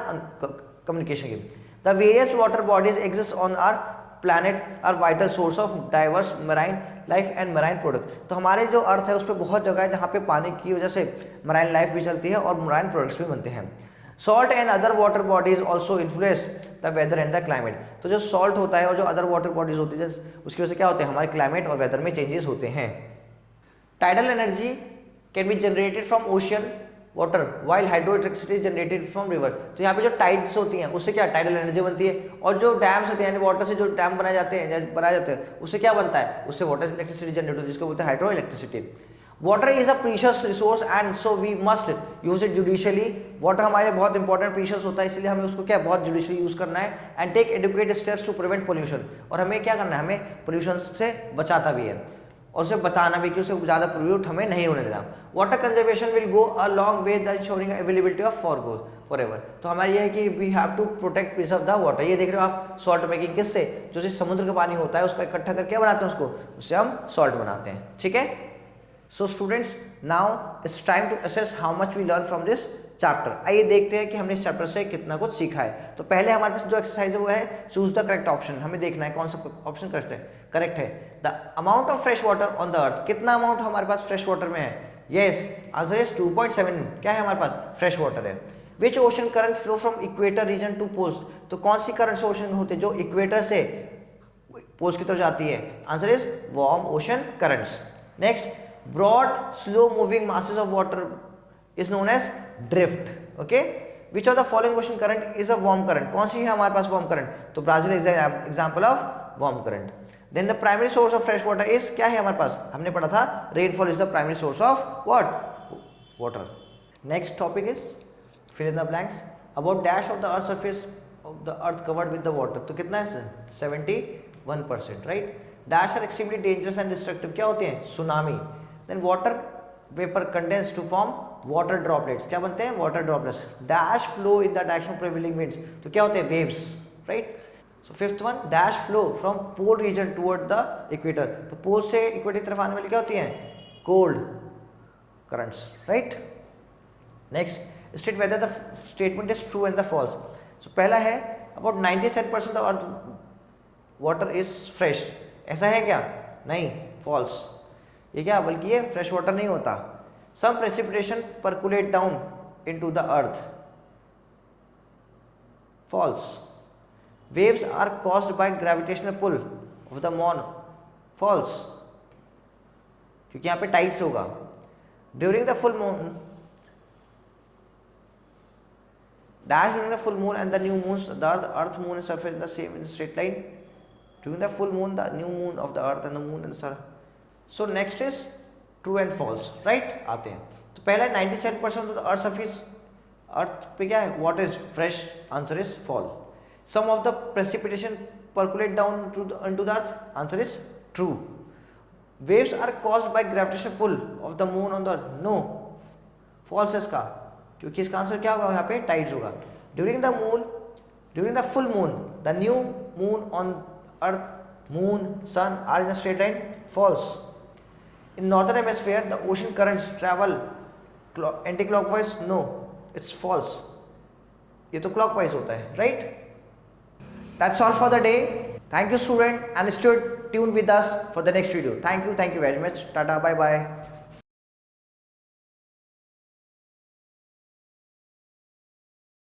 Speaker 1: कम्युनिकेशन की। The various water bodies exist on our planet are vital source of diverse marine life and marine product. तो हमारे जो अर्थ है उस पर बहुत जगह है जहाँ पे पानी की वजह से मराइन लाइफ भी चलती है और मराइन प्रोडक्ट्स भी बनते हैं। Salt and other water bodies also influence the weather and the climate. तो जो सॉल्ट होता है और जो अदर वाटर बॉडीज होती है उसकी वजह से क्या होते हैं, हमारे क्लाइमेट और वेदर में चेंजेस होते हैं। Tidal energy can be generated from ocean water while hydro electricity generated from river. तो यहाँ पे जो टाइड्स होती हैं उससे क्या टाइडल एनर्जी बनती है, और जो डैम्स होते हैं यानी वाटर से जो डैम बनाए जाते हैं उससे क्या बनता है, उससे वाटर इलेक्ट्रिसिटी जनरेट होती है, जिसको बोलते हैं hydro electricity. Water is a precious resource and so we must use it judiciously. Water हमारे लिए बहुत इंपॉर्टेंट प्रीशियस होता है, इसलिए हमें उसको क्या बहुत जुडिशियली यूज करना है। And take educated steps to prevent pollution, और हमें क्या करना है, हमें पोल्यूशन से बचाता भी है और उसे बताना भी कि उसे ज़्यादा पोल्यूट हमें नहीं होने देना। Water conservation will go a long way the ensuring availability of forever. तो हमारी ये है कि we have to protect preserve the water. ये देख रहे हो आप सॉल्ट मेकिंग किससे, जो समुद्र का पानी होता है उसका इकट्ठा करके बनाते हैं उसको, उससे हम सॉल्ट बनाते हैं। ठीक है, so students now it's time to assess how much we learn from this chapter. आइए देखते हैं कि हमने इस चैप्टर से कितना कुछ सीखा है। तो पहले हमारे पास जो एक्सरसाइज है वो है चूज द करेक्ट ऑप्शन। हमें देखना है कौन सा ऑप्शन करेक्ट है। The amount of fresh water on the earth, कितना अमाउंट हमारे पास फ्रेश वाटर में है। Yes, answer is 2.7। क्या है हमारे पास, फ्रेश वाटर है। Which ocean current flow from equator region to poles. तो कौन सी करंट ओशन होते हैं जो इक्वेटर से पोल्स की तरफ जाती है। Answer is warm ocean currents. Next, broad slow moving masses of water is known as drift. Okay, which of the following ocean current is a warm current? कौन सी है हमारे पास warm current, तो Brazil is an example of warm current. Then the primary source of fresh water is, क्या है हमारे पास, हमने पढ़ा था rainfall is the primary source of what, water. Next topic is fill in the blanks. About dash of the earth surface of the earth covered with the water, तो कितना है 71%, right? Dash are extremely dangerous and destructive, क्या होते हैं, tsunami. Then water vapor condensed to form water droplets, क्या बनते हैं, water droplets. Dash flow in the direction of prevailing winds, तो क्या होते हैं, waves, right. So fifth one, dash flow from pole region toward the equator. तो पोल से इक्वेटर की तरफ आने वाली क्या होती हैं, cold currents, right. Next, state whether the statement is true and the false. So पहला है about 97% of earth water is fresh. ऐसा है क्या, नहीं, फॉल्स. ये क्या, बल्कि ये फ्रेश वाटर नहीं होता. Some precipitation percolate down into the earth. False. Waves are caused by gravitational pull of the moon. False. क्योंकि यहाँ पे टाइड्स होगा. During the full moon, dash during the full moon and the new moons, the earth, moon and surface in the same in the straight line. During the full moon, the new moon of the earth and the moon and the sun. So next is true and false, right, आते हैं. तो पहला 97% of the earth surface, earth पे क्या है, water is fresh. Answer is false. Some of the precipitation percolate down into the earth. Answer is true. Waves are caused by gravitational pull of the moon on the earth. No, false है इसका, क्योंकि इसका आंसर क्या होगा, यहाँ पे टाइड्स होगा. During the full moon the new moon on earth, moon, sun are in a straight line. False. In northern hemisphere, the ocean currents travel anti-clockwise. No, it's false. ये तो clockwise होता है, right? That's all for the day. Thank you, student, and stay tuned with us for the next video. Thank you very much. Tata, bye bye.